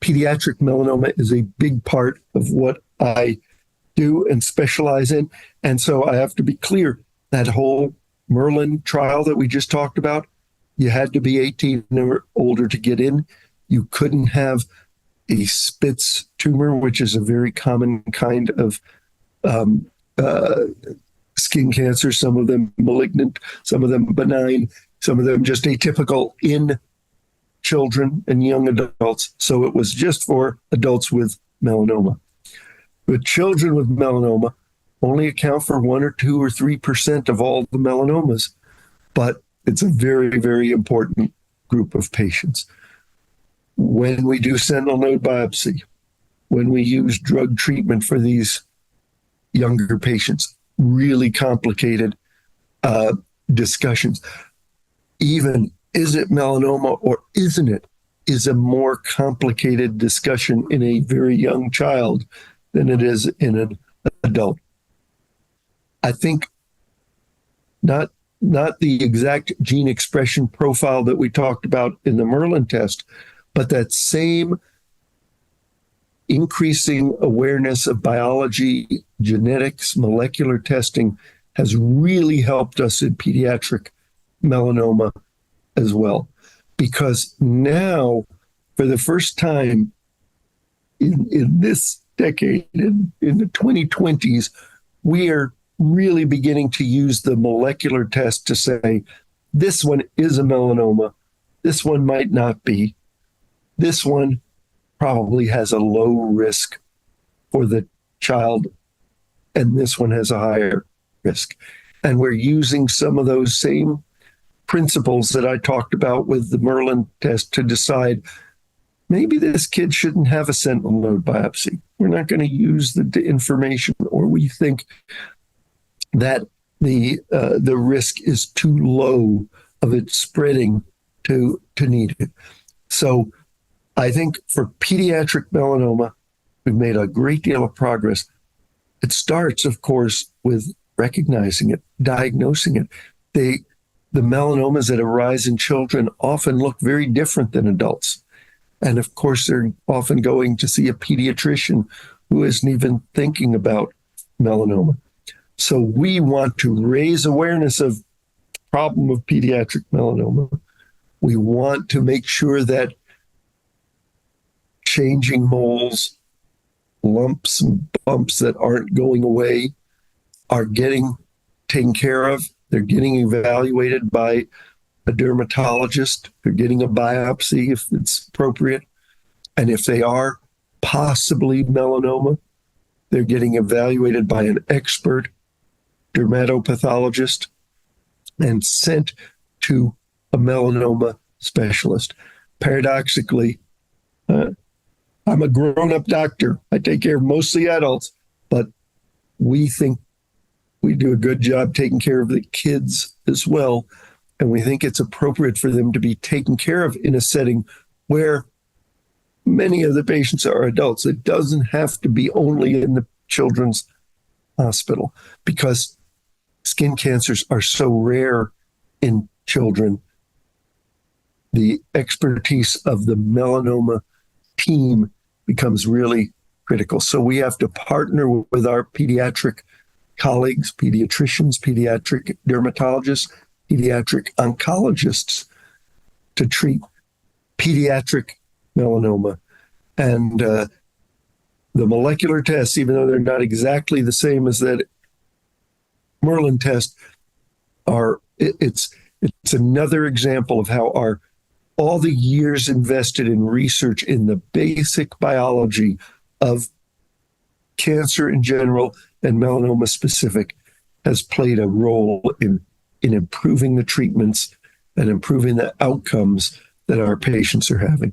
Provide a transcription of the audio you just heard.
pediatric melanoma is a big part of what I do and specialize in. And so I have to be clear, that whole Merlin trial that we just talked about, you had to be 18 or older to get in. You couldn't have a Spitz tumor, which is a very common kind of skin cancer, some of them malignant, some of them benign, some of them just atypical in children and young adults. So it was just for adults with melanoma. But children with melanoma only account for 1 or 2 or 3% of all the melanomas, but it's a very, very important group of patients. When we do sentinel node biopsy, when we use drug treatment for these younger patients, really complicated discussions. Even, is it melanoma or isn't it, is a more complicated discussion in a very young child than it is in an adult. I think not the exact gene expression profile that we talked about in the Merlin test, but that same increasing awareness of biology, genetics, molecular testing has really helped us in pediatric melanoma as well. Because now, for the first time in this decade, in the 2020s, we are really beginning to use the molecular test to say, this one is a melanoma, this one might not be, this one probably has a low risk for the child, and this one has a higher risk. And we're using some of those same principles that I talked about with the Merlin test to decide, maybe this kid shouldn't have a sentinel node biopsy. We're not going to use the information, or we think that the risk is too low of it spreading to need it. So I think for pediatric melanoma, we've made a great deal of progress. It starts, of course, with recognizing it, diagnosing it. The melanomas that arise in children often look very different than adults. And of course, they're often going to see a pediatrician who isn't even thinking about melanoma. So we want to raise awareness of the problem of pediatric melanoma. We want to make sure that changing moles, lumps and bumps that aren't going away are getting taken care of. They're getting evaluated by a dermatologist. They're getting a biopsy if it's appropriate. And if they are possibly melanoma, they're getting evaluated by an expert dermatopathologist and sent to a melanoma specialist. Paradoxically, I'm a grown-up doctor. I take care of mostly adults, but we think we do a good job taking care of the kids as well. And we think it's appropriate for them to be taken care of in a setting where many of the patients are adults. It doesn't have to be only in the children's hospital, because skin cancers are so rare in children. The expertise of the melanoma team becomes really critical. So we have to partner with our pediatric colleagues, pediatricians, pediatric dermatologists, pediatric oncologists to treat pediatric melanoma. And the molecular tests, even though they're not exactly the same as that Merlin test, it's another example of how all the years invested in research in the basic biology of cancer in general and melanoma specific has played a role in improving the treatments and improving the outcomes that our patients are having.